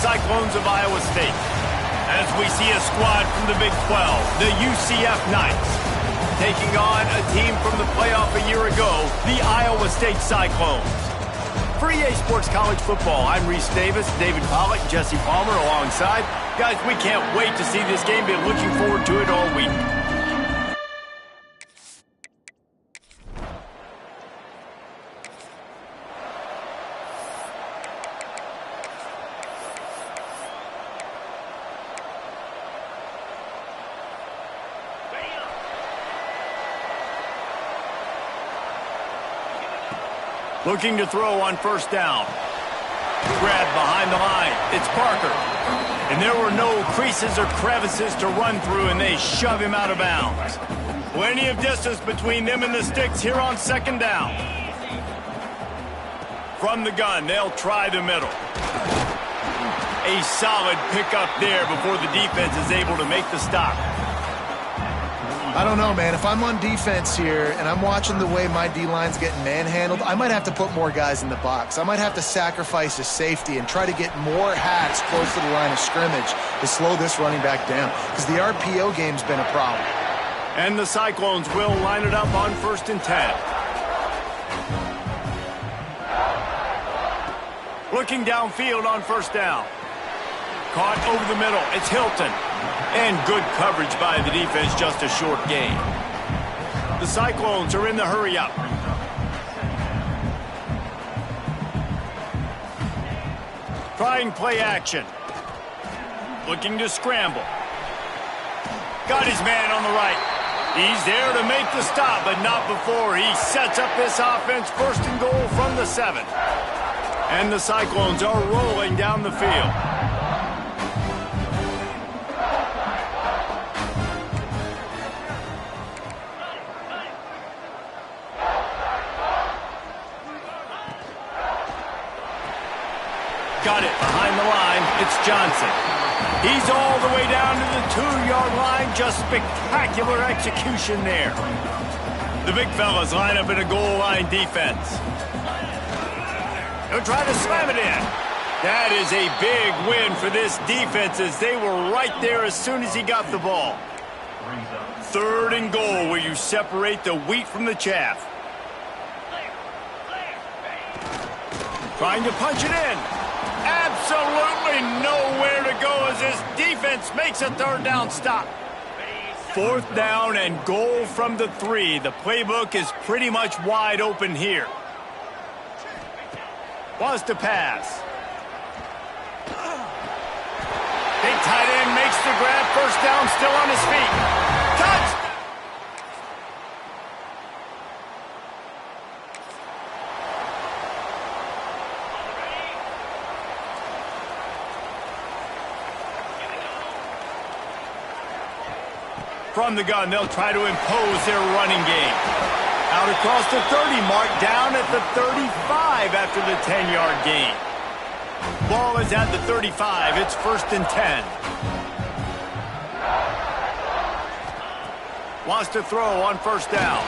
Cyclones of Iowa State. As we see a squad from the Big 12, the UCF Knights, taking on a team from the playoff a year ago, the Iowa State Cyclones. For EA Sports College Football, I'm Reese Davis, David Pollack, Jesse Palmer alongside. Guys, we can't wait to see this game. Been looking forward to it all week. Looking to throw on first down. Grab behind the line. It's Parker. And there were no creases or crevices to run through, and they shove him out of bounds. Plenty of distance between them and the sticks here on second down. From the gun, they'll try the middle. A solid pickup there before the defense is able to make the stop. I don't know, man. If I'm on defense here and I'm watching the way my D-line's getting manhandled, I might have to put more guys in the box. I might have to sacrifice a safety and try to get more hats close to the line of scrimmage to slow this running back down, because the RPO game's been a problem. And the Cyclones will line it up on 1st and 10. Looking downfield on first down. Caught over the middle. It's Hilton. And good coverage by the defense, just a short gain. The Cyclones are in the hurry-up. Trying play action. Looking to scramble. Got his man on the right. He's there to make the stop, but not before he sets up this offense. 1st and goal from the 7. And the Cyclones are rolling down the field. Got it behind the line. It's Johnson. He's all the way down to the 2-yard line. Just spectacular execution there. The big fellas line up in a goal line defense. He'll try to slam it in. That is a big win for this defense, as they were right there as soon as he got the ball. 3rd and goal, where you separate the wheat from the chaff. Trying to punch it in. Absolutely nowhere to go as this defense makes a 3rd down stop. 4th down and goal from the 3. The playbook is pretty much wide open here. Wants to pass. Big tight end makes the grab. 1st down, still on his feet. Touch! From the gun, they'll try to impose their running game. Out across the 30 mark, down at the 35 after the 10-yard gain. Ball is at the 35. It's 1st and 10. Wants to throw on first down.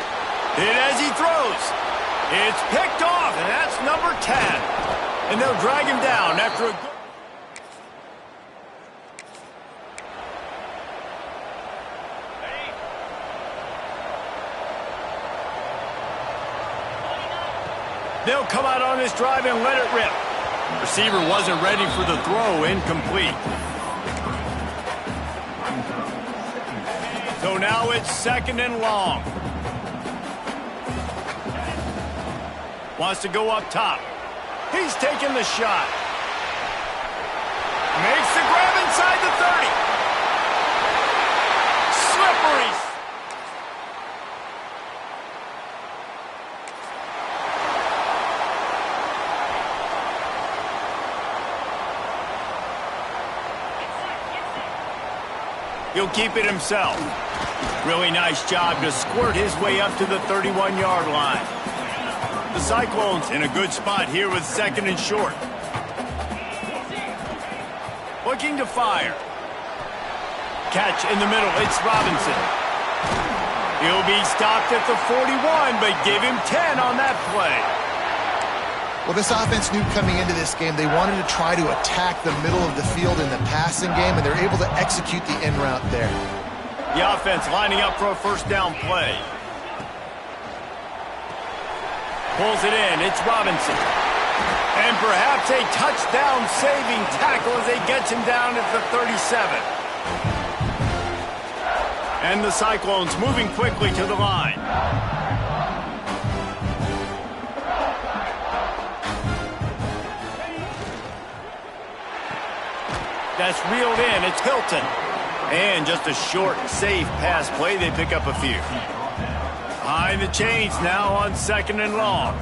Hit as he throws. It's picked off, and that's number 10. And they'll drag him down after a... They'll come out on this drive and let it rip. Receiver wasn't ready for the throw. Incomplete. So now it's 2nd and long. Wants to go up top. He's taking the shot. Makes the grab inside the 30. Slippery. He'll keep it himself. Really nice job to squirt his way up to the 31-yard line. The Cyclones in a good spot here with 2nd and short. Looking to fire. Catch in the middle. It's Robinson. He'll be stopped at the 41, but give him 10 on that play. Well, this offense knew coming into this game they wanted to try to attack the middle of the field in the passing game, and they're able to execute the in route there. The offense lining up for a first down play. Pulls it in. It's Robinson. And perhaps a touchdown-saving tackle as they get him down at the 37. And the Cyclones moving quickly to the line. That's reeled in. It's Hilton. And just a short, safe pass play. They pick up a few. Behind the chains now on 2nd and long.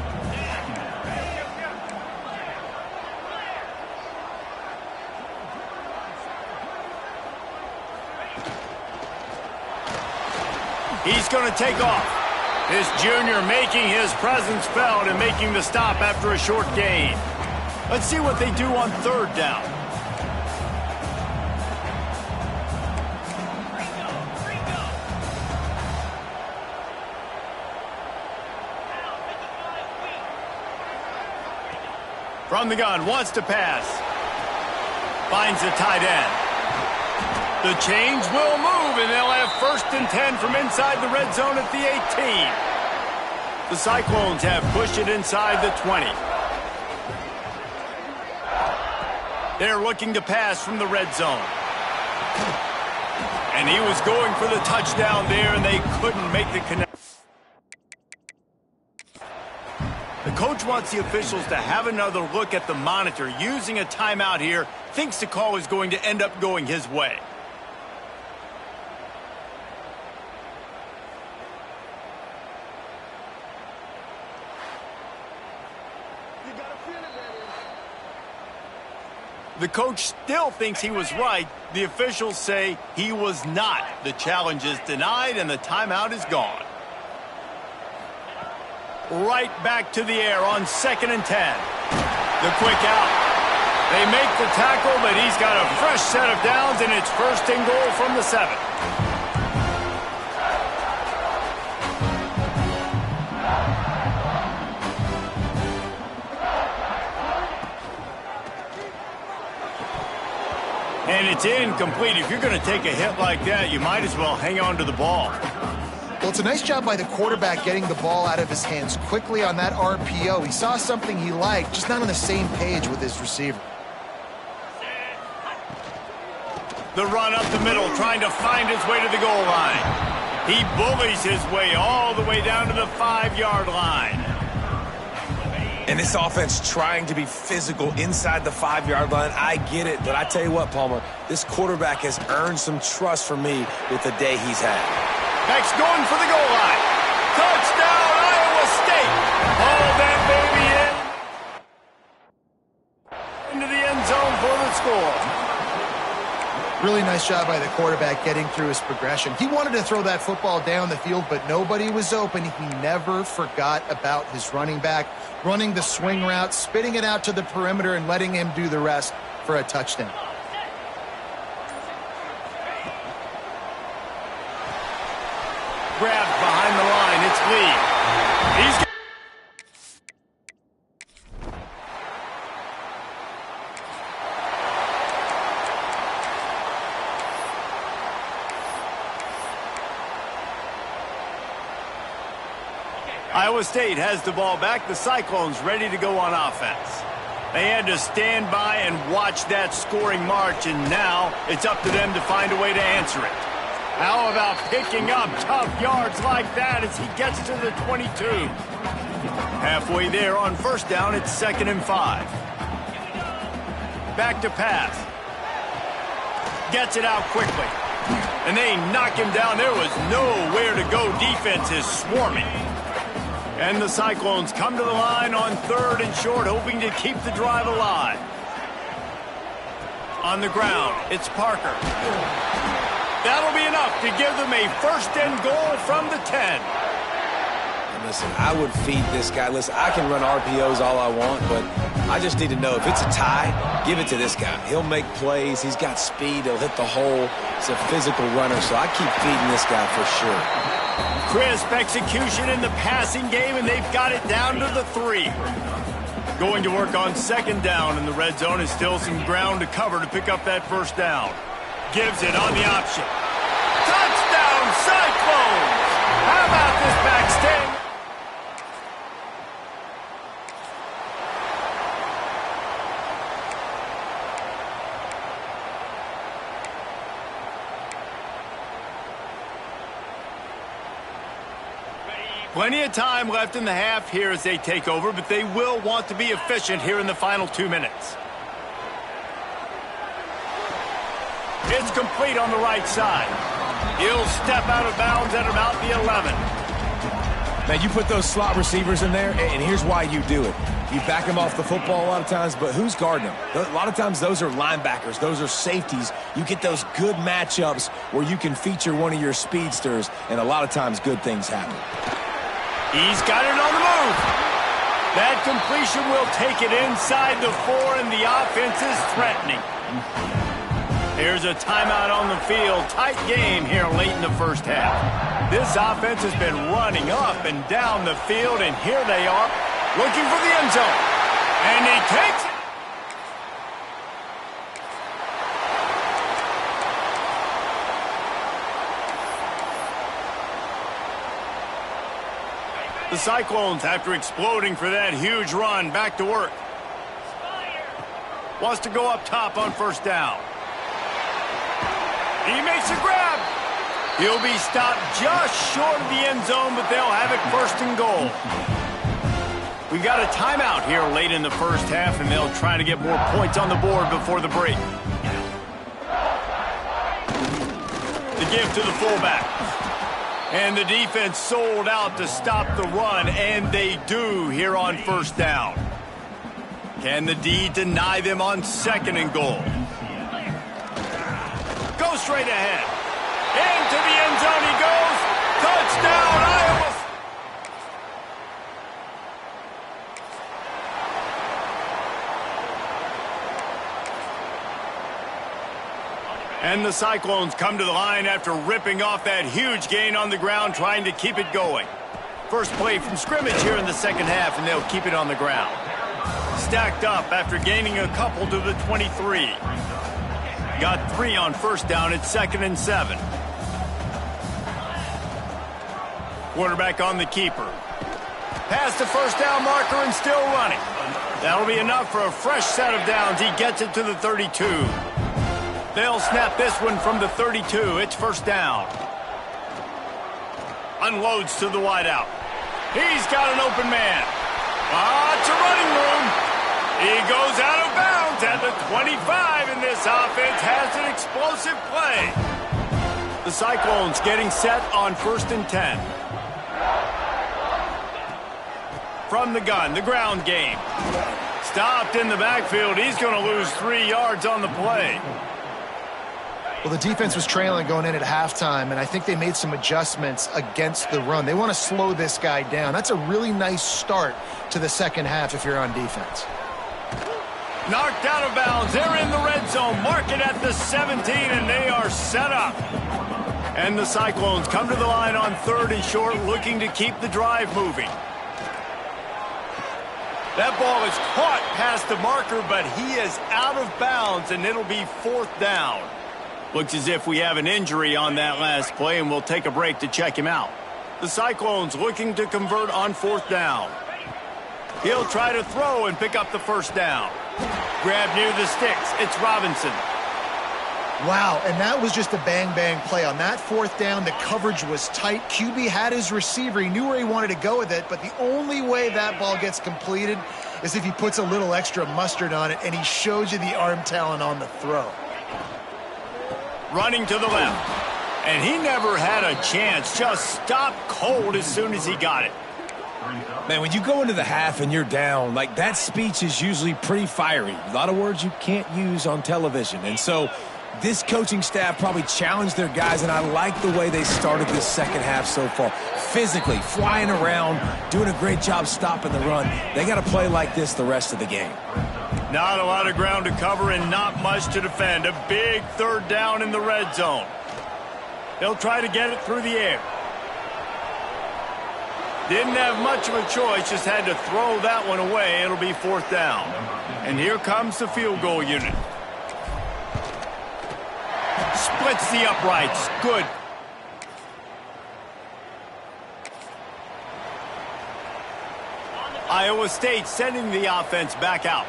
He's going to take off. This junior making his presence felt and making the stop after a short gain. Let's see what they do on 3rd down. From the gun, wants to pass. Finds the tight end. The chains will move, and they'll have 1st and 10 from inside the red zone at the 18. The Cyclones have pushed it inside the 20. They're looking to pass from the red zone. And he was going for the touchdown there, and they couldn't make the connection. The coach wants the officials to have another look at the monitor. Using a timeout here, thinks the call is going to end up going his way. The coach still thinks he was right. The officials say he was not. The challenge is denied, and the timeout is gone. Right back to the air on 2nd and 10. The quick out. They make the tackle, but he's got a fresh set of downs, and it's 1st and goal from the 7. And it's incomplete. If you're going to take a hit like that, you might as well hang on to the ball. Well, it's a nice job by the quarterback getting the ball out of his hands quickly on that RPO. He saw something he liked, just not on the same page with his receiver. The run up the middle, trying to find his way to the goal line. He bullies his way all the way down to the 5-yard line. And this offense trying to be physical inside the 5-yard line. I get it, but I tell you what, Palmer, this quarterback has earned some trust from me with the day he's had. Next, going for the goal line. Touchdown, Iowa State. Haul that baby in. Into the end zone for the score. Really nice job by the quarterback getting through his progression. He wanted to throw that football down the field, but nobody was open. He never forgot about his running back, running the swing route, spitting it out to the perimeter, and letting him do the rest for a touchdown. Grabbed behind the line. It's Lee. He's Iowa State has the ball back. The Cyclones ready to go on offense. They had to stand by and watch that scoring march, and now it's up to them to find a way to answer it. How about picking up tough yards like that as he gets to the 22? Halfway there on 1st down, it's 2nd and 5. Back to pass. Gets it out quickly. And they knock him down. There was nowhere to go. Defense is swarming. And the Cyclones come to the line on 3rd and short, hoping to keep the drive alive. On the ground, it's Parker. That'll be enough to give them a 1st and goal from the 10. And listen, I would feed this guy. Listen, I can run RPOs all I want, but I just need to know if it's a tie, give it to this guy. He'll make plays. He's got speed. He'll hit the hole. He's a physical runner, so I keep feeding this guy for sure. Crisp execution in the passing game, and they've got it down to the 3. Going to work on second down in the red zone. Is still some ground to cover to pick up that first down. Gives it on the option. Touchdown, Cyclones! How about this back stand? Plenty of time left in the half here as they take over, but they will want to be efficient here in the final 2 minutes. It's complete on the right side. He'll step out of bounds at about the 11. Now, you put those slot receivers in there, and here's why you do it. You back them off the football a lot of times, but who's guarding them? A lot of times those are linebackers. Those are safeties. You get those good matchups where you can feature one of your speedsters, and a lot of times good things happen. He's got it on the move. That completion will take it inside the 4, and the offense is threatening. There's a timeout on the field. Tight game here late in the first half. This offense has been running up and down the field, and here they are looking for the end zone. And he takes it. The Cyclones, after exploding for that huge run, back to work. Wants to go up top on first down. He makes a grab. He'll be stopped just short of the end zone, but they'll have it first and goal. We've got a timeout here late in the first half, and they'll try to get more points on the board before the break. The give to the fullback. And the defense sold out to stop the run, and they do here on first down. Can the D deny them on second and goal? Go straight ahead. Into the end zone he goes. Touchdown, Iowa. And the Cyclones come to the line after ripping off that huge gain on the ground, trying to keep it going. First play from scrimmage here in the second half, and they'll keep it on the ground. Stacked up after gaining a couple to the 23. Got 3 on first down at 2nd and 7. Quarterback on the keeper. Past the first down marker and still running. That'll be enough for a fresh set of downs. He gets it to the 32. They'll snap this one from the 32. It's first down. Unloads to the wideout. He's got an open man. It's a running room. He goes out of bounds at the 25, and this offense has an explosive play. The Cyclones getting set on 1st and 10. From the gun, the ground game. Stopped in the backfield. He's going to lose 3 yards on the play. Well, the defense was trailing going in at halftime, and I think they made some adjustments against the run. They want to slow this guy down. That's a really nice start to the second half if you're on defense. Knocked out of bounds. They're in the red zone. Mark it at the 17, and they are set up. And the Cyclones come to the line on 3rd and short, looking to keep the drive moving. That ball is caught past the marker, but he is out of bounds, and it'll be 4th down. Looks as if we have an injury on that last play, and we'll take a break to check him out. The Cyclones looking to convert on 4th down. He'll try to throw and pick up the first down. Grab near the sticks. It's Robinson. Wow, and that was just a bang-bang play. On that 4th down, the coverage was tight. QB had his receiver. He knew where he wanted to go with it, but the only way that ball gets completed is if he puts a little extra mustard on it, and he shows you the arm talent on the throw. Running to the left. And he never had a chance. Just stopped cold as soon as he got it. Man, when you go into the half and you're down, like, that speech is usually pretty fiery. A lot of words you can't use on television. And so this coaching staff probably challenged their guys, and I like the way they started this second half so far. Physically, flying around, doing a great job stopping the run. They got to play like this the rest of the game. Not a lot of ground to cover and not much to defend. A big 3rd down in the red zone. They'll try to get it through the air. Didn't have much of a choice, just had to throw that one away. It'll be 4th down. And here comes the field goal unit. Splits the uprights. Good. Iowa State sending the offense back out.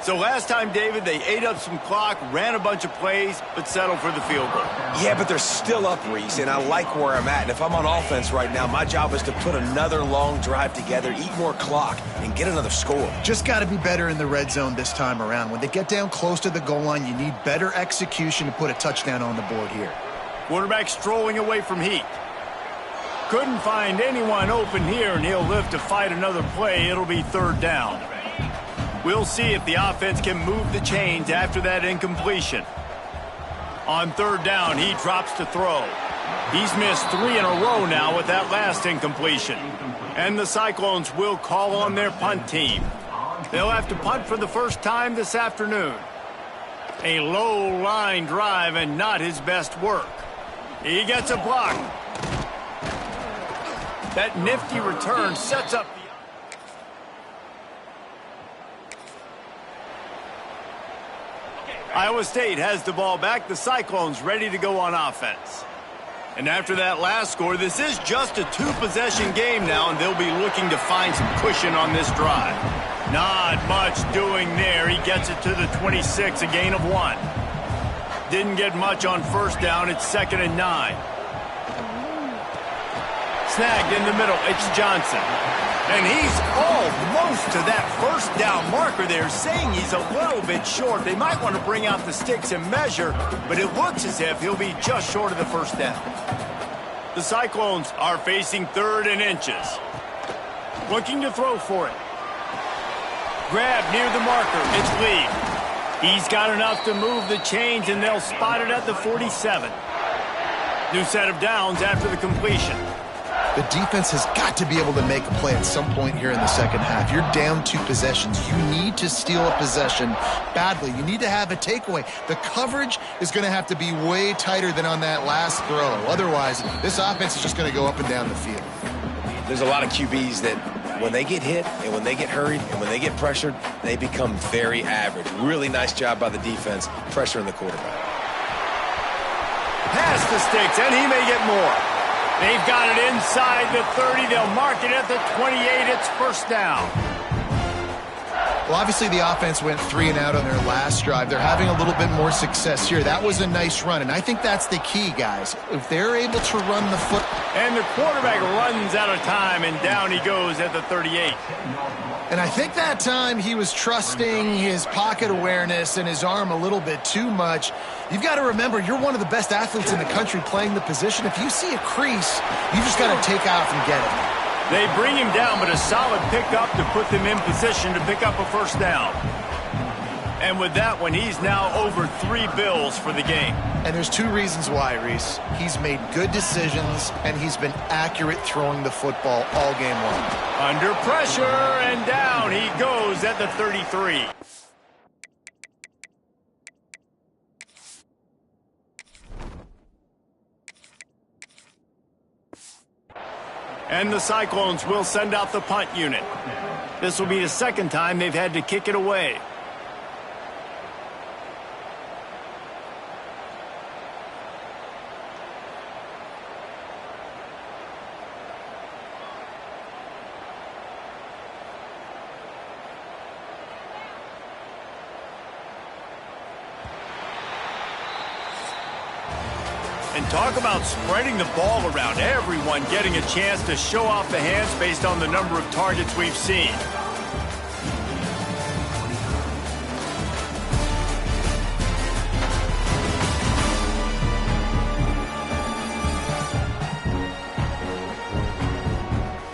So last time, David, they ate up some clock, ran a bunch of plays, but settled for the field goal. Yeah, but they're still up, Reese, and I like where I'm at. And if I'm on offense right now, my job is to put another long drive together, eat more clock, and get another score. Just got to be better in the red zone this time around. When they get down close to the goal line, you need better execution to put a touchdown on the board here. Quarterback strolling away from heat. Couldn't find anyone open here, and he'll live to fight another play. It'll be 3rd down. We'll see if the offense can move the chains after that incompletion. On 3rd down, he drops to throw. He's missed 3 in a row now with that last incompletion. And the Cyclones will call on their punt team. They'll have to punt for the first time this afternoon. A low line drive and not his best work. He gets a block. That nifty return sets up. Iowa State has the ball back. The Cyclones ready to go on offense. And after that last score, this is just a 2-possession game now, and they'll be looking to find some cushion on this drive. Not much doing there. He gets it to the 26, a gain of 1. Didn't get much on 1st down. It's 2nd and 9. Snagged in the middle. It's Johnson. And he's almost to that 1st down marker there, saying he's a little bit short. They might want to bring out the sticks and measure, but it looks as if he'll be just short of the 1st down. The Cyclones are facing 3rd and inches. Looking to throw for it. Grab near the marker. It's Lee. He's got enough to move the chains, and they'll spot it at the 47. New set of downs after the completion. The defense has got to be able to make a play at some point here in the second half. You're down 2 possessions. You need to steal a possession badly. You need to have a takeaway. The coverage is going to have to be way tighter than on that last throw. Otherwise, this offense is just going to go up and down the field. There's a lot of QBs that when they get hit and when they get hurried and when they get pressured, they become very average. Really nice job by the defense pressuring the quarterback. Pass the sticks, and he may get more. They've got it inside the 30. They'll mark it at the 28. It's 1st down. Well, obviously the offense went 3 and out on their last drive. They're having a little bit more success here. That was a nice run, and I think that's the key, guys. If they're able to run the foot. And the quarterback runs out of time, and down he goes at the 38. And I think that time he was trusting his pocket awareness and his arm a little bit too much. You've got to remember, you're one of the best athletes in the country playing the position. If you see a crease, you just got to take off and get it. They bring him down, but a solid pickup to put them in position to pick up a 1st down. And with that one, he's now over 3 bills for the game. And there's 2 reasons why, Reese. He's made good decisions, and he's been accurate throwing the football all game long. Under pressure, and down he goes at the 33. And the Cyclones will send out the punt unit. This will be the 2nd time they've had to kick it away. And talk about spreading the ball around. Everyone getting a chance to show off the hands based on the number of targets we've seen.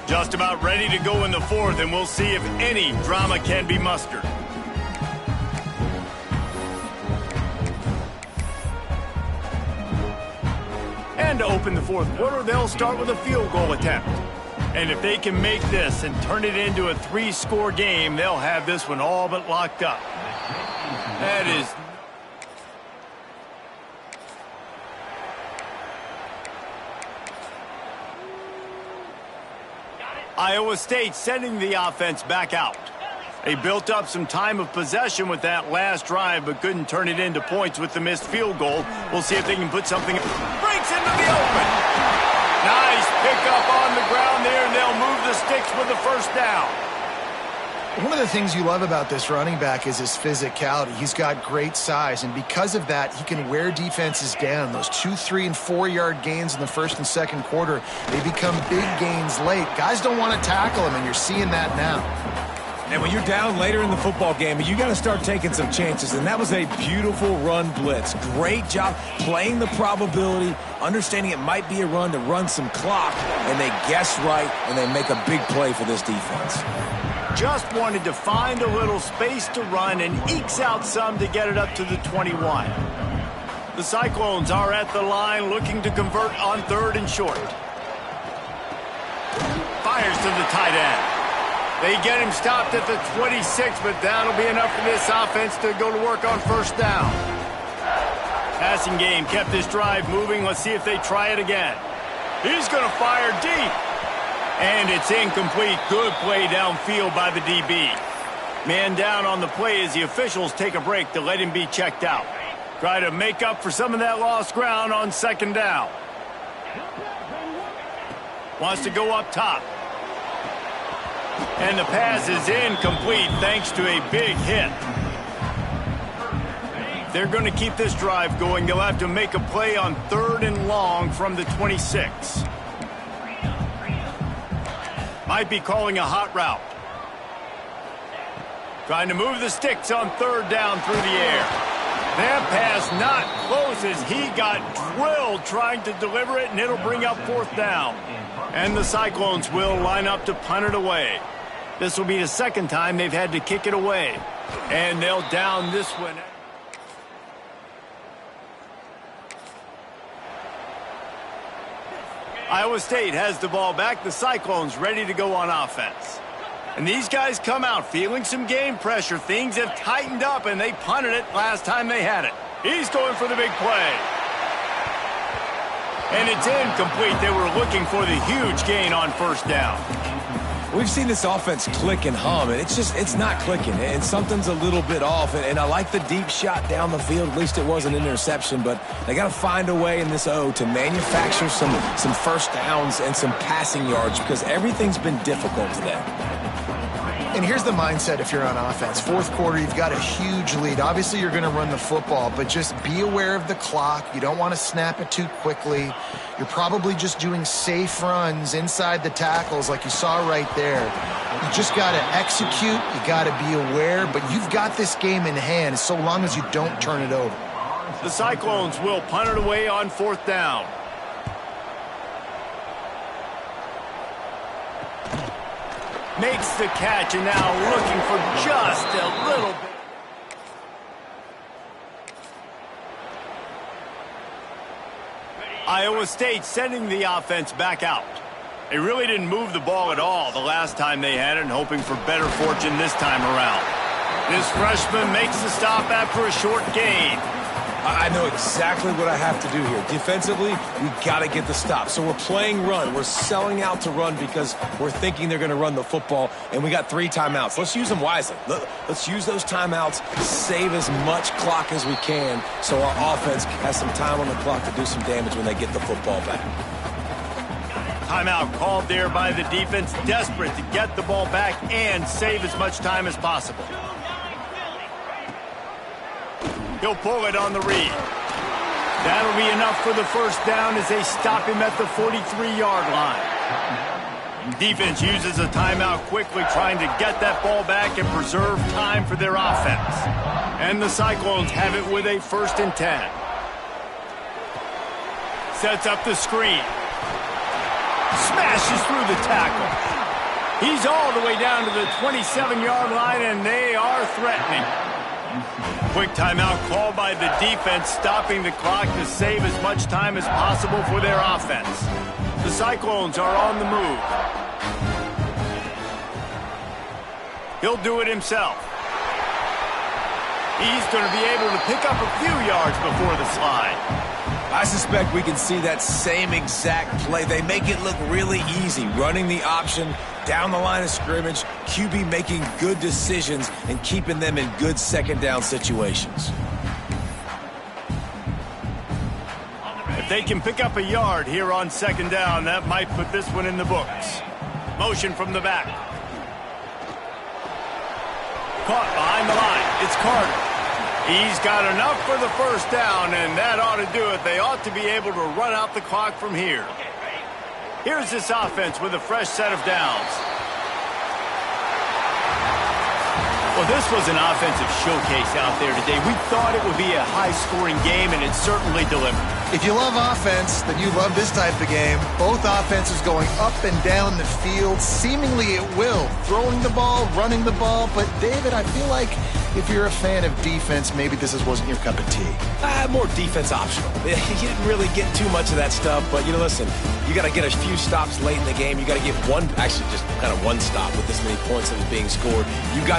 Just about ready to go in the 4th, and we'll see if any drama can be mustered. And to open the 4th quarter, they'll start with a field goal attempt. And if they can make this and turn it into a 3-score game, they'll have this one all but locked up. That is... Iowa State sending the offense back out. They built up some time of possession with that last drive, but couldn't turn it into points with the missed field goal. We'll see if they can put something. Breaks into the open. Nice pickup on the ground there, and they'll move the sticks with the first down. One of the things you love about this running back is his physicality. He's got great size, and because of that, he can wear defenses down. Those 2, 3, and 4-yard gains in the first and second quarter, they become big gains late. Guys don't want to tackle him, and you're seeing that now. And when you're down later in the football game, you got to start taking some chances, and that was a beautiful run blitz. Great job playing the probability, understanding it might be a run to run some clock, and they guess right, and they make a big play for this defense. Just wanted to find a little space to run and ekes out some to get it up to the 21. The Cyclones are at the line looking to convert on 3rd and short. Fires to the tight end. They get him stopped at the 26, but that'll be enough for this offense to go to work on 1st down. Passing game kept this drive moving. Let's see if they try it again. He's going to fire deep. And it's incomplete. Good play downfield by the DB. Man down on the play as the officials take a break to let him be checked out. Try to make up for some of that lost ground on 2nd down. Wants to go up top. And the pass is incomplete thanks to a big hit. They're going to keep this drive going. They'll have to make a play on 3rd and long from the 26. Might be calling a hot route. Trying to move the sticks on 3rd down through the air. That pass not close as he got drilled trying to deliver it, and it'll bring up 4th down. And the Cyclones will line up to punt it away. This will be the 2nd time they've had to kick it away. And they'll down this one. Iowa State has the ball back. The Cyclones ready to go on offense. And these guys come out feeling some game pressure. Things have tightened up, and they punted it last time they had it. He's going for the big play. And it's incomplete. They were looking for the huge gain on 1st down. We've seen this offense click and hum, and it's not clicking, and something's a little bit off. And I like the deep shot down the field. At least it wasn't an interception, but they got to find a way in this O to manufacture some 1st downs and some passing yards because everything's been difficult to them. And here's the mindset if you're on offense. 4th quarter, you've got a huge lead. Obviously, you're going to run the football, but just be aware of the clock. You don't want to snap it too quickly. You're probably just doing safe runs inside the tackles like you saw right there. You just got to execute. You got to be aware, but you've got this game in hand so long as you don't turn it over. The Cyclones will punt it away on 4th down. Makes the catch, and now looking for just a little bit. Iowa State sending the offense back out. They really didn't move the ball at all the last time they had it, and hoping for better fortune this time around. This freshman makes the stop after a short gain. I know exactly what I have to do here. Defensively, we got to get the stop. So we're playing run. We're selling out to run because we're thinking they're going to run the football, and we got 3 timeouts. Let's use them wisely. Let's use those timeouts, save as much clock as we can so our offense has some time on the clock to do some damage when they get the football back. Timeout called there by the defense, desperate to get the ball back and save as much time as possible. He'll pull it on the read. That'll be enough for the 1st down as they stop him at the 43-yard line. Defense uses a timeout quickly, trying to get that ball back and preserve time for their offense. And the Cyclones have it with a 1st and 10. Sets up the screen. Smashes through the tackle. He's all the way down to the 27-yard line, and they are threatening. Quick timeout called by the defense, stopping the clock to save as much time as possible for their offense. The Cyclones are on the move. He'll do it himself. He's going to be able to pick up a few yards before the slide. I suspect we can see that same exact play. They make it look really easy, running the option down the line of scrimmage, QB making good decisions and keeping them in good second down situations. If they can pick up a yard here on second down, that might put this one in the books. Motion from the back. Caught behind the line. It's Carter. He's got enough for the first down, and that ought to do it. They ought to be able to run out the clock from here. Here's this offense with a fresh set of downs. Well, this was an offensive showcase out there today. We thought it would be a high-scoring game, and it certainly delivered. If you love offense, then you love this type of game. Both offenses going up and down the field, seemingly at will. Throwing the ball, running the ball. But, David, I feel like if you're a fan of defense, maybe this wasn't your cup of tea. More defense optional. You didn't really get too much of that stuff, but, listen, you got to get a few stops late in the game. You got to get one, actually just kind of one stop with this many points that was being scored. You got